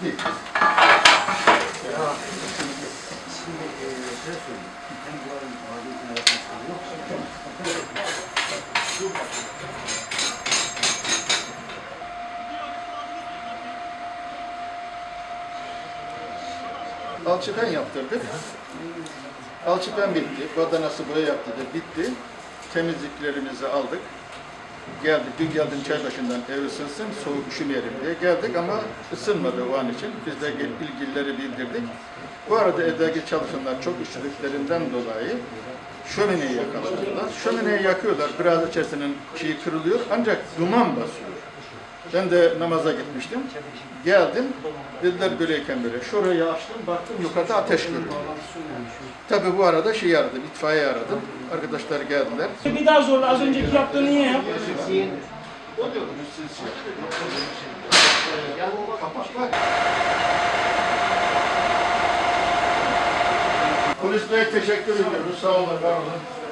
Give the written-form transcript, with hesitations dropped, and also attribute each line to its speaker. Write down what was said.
Speaker 1: değil. Alçıpen yaptırdık. Alçıpen bitti. Badanası boya yaptırdı. Bitti. Temizliklerimizi aldık. Geldik. Dün geldim çay başından ev ısınsın, soğuk üşümeyelim diye geldik ama ısınmadı o an için. Biz de ilgilileri bildirdik. Bu arada evdeki çalışanlar çok üşüdüklerinden dolayı şömineyi yakaladılar. Şömineyi yakıyorlar. Biraz içerisinin şeyi kırılıyor ancak duman basıyor. Ben de namaza gitmiştim. Geldim. Dediler böyleyken böyle. Şurayı açtım, baktım yukarıda ateş görüyorum. Tabii bu arada şeyi aradım, itfaiye aradım. Arkadaşlar geldiler.
Speaker 2: Bir daha zorla, az önceki yaptığını yine yap.
Speaker 1: Polis Bey teşekkür ediyoruz. Sağ olun, var olun.